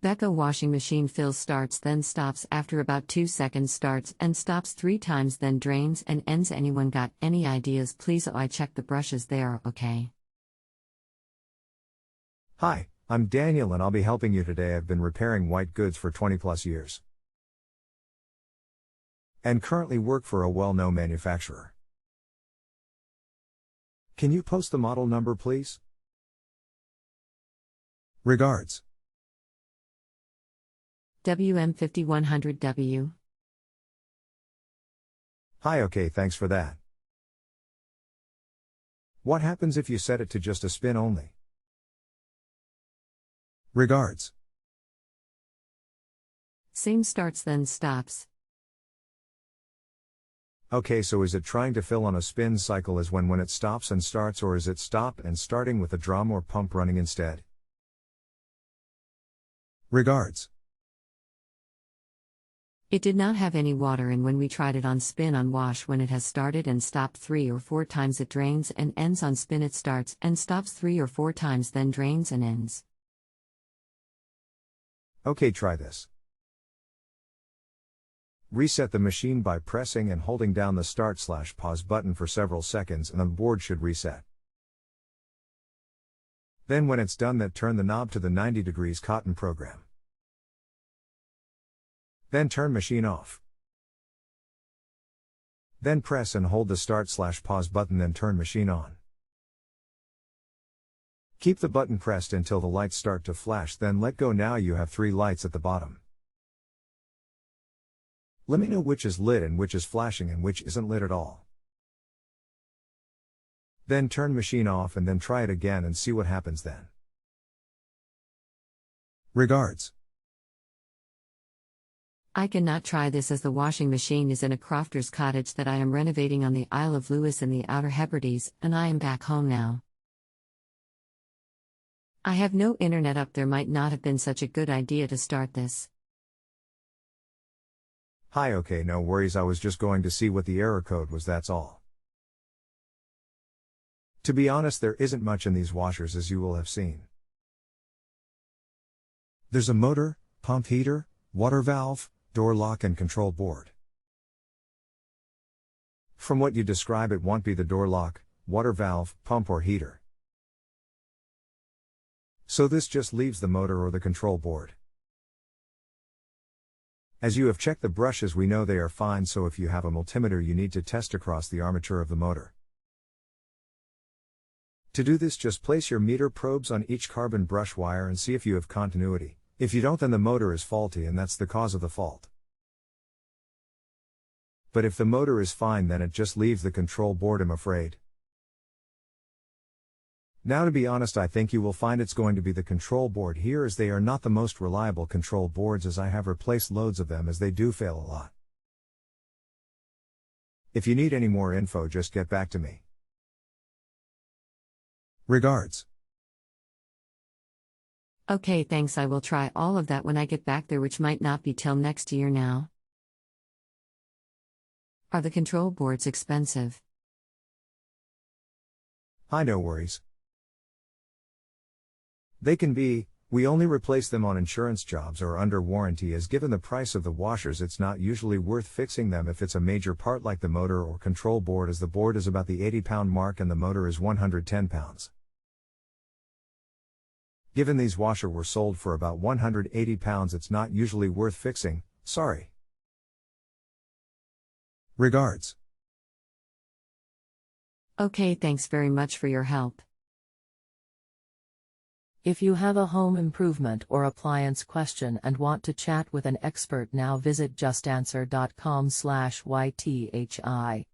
Beko washing machine fills, starts, then stops after about 2 seconds, starts and stops 3 times, then drains and ends. Anyone got any ideas, please? Oh, I checked the brushes, they are okay. Hi, I'm Daniel and I'll be helping you today. I've been repairing white goods for 20 plus years and currently work for a well-known manufacturer. Can you post the model number, please? Regards. WM5100W. Hi, okay, thanks for that. What happens if you set it to just a spin only? Regards. Same, starts then stops. Okay, so is it trying to fill on a spin cycle as when it stops and starts, or is it stop and starting with a drum or pump running instead? Regards. It did not have any water, and when we tried it on spin on wash, when it has started and stopped 3 or 4 times, it drains and ends. On spin it starts and stops 3 or 4 times, then drains and ends. Okay, try this. Reset the machine by pressing and holding down the start/pause button for several seconds, and the board should reset. Then when it's done, turn the knob to the 90 degrees cotton program. Then turn machine off. Then press and hold the start/pause button, then turn machine on. Keep the button pressed until the lights start to flash, then let go. Now you have 3 lights at the bottom. Let me know which is lit and which is flashing and which isn't lit at all. Then turn machine off and then try it again and see what happens then. Regards. I cannot try this as the washing machine is in a crofter's cottage that I am renovating on the Isle of Lewis in the Outer Hebrides, and I am back home now. I have no internet up there. Might not have been such a good idea to start this. Hi, okay, no worries, I was just going to see what the error code was, that's all. To be honest, there isn't much in these washers, as you will have seen. There's a motor, pump, heater, water valve, door lock and control board. From what you describe, it won't be the door lock, water valve, pump or heater. So this just leaves the motor or the control board. As you have checked the brushes, we know they are fine, so if you have a multimeter you need to test across the armature of the motor. To do this, just place your meter probes on each carbon brush wire and see if you have continuity. If you don't, then the motor is faulty and that's the cause of the fault. But if the motor is fine, then it just leaves the control board, I'm afraid. Now, to be honest, I think you will find it's going to be the control board here, as they are not the most reliable control boards, as I have replaced loads of them, as they do fail a lot. If you need any more info, just get back to me. Regards. Okay, thanks. I will try all of that when I get back there, which might not be till next year now. Are the control boards expensive? Hi, no worries. They can be. We only replace them on insurance jobs or under warranty, as given the price of the washers, it's not usually worth fixing them if it's a major part like the motor or control board, as the board is about the 80-pound mark and the motor is 110 pounds. Given these washers were sold for about 180 pounds, it's not usually worth fixing, sorry. Regards. Okay, thanks very much for your help. If you have a home improvement or appliance question and want to chat with an expert now, visit JustAnswer.com/YTHI.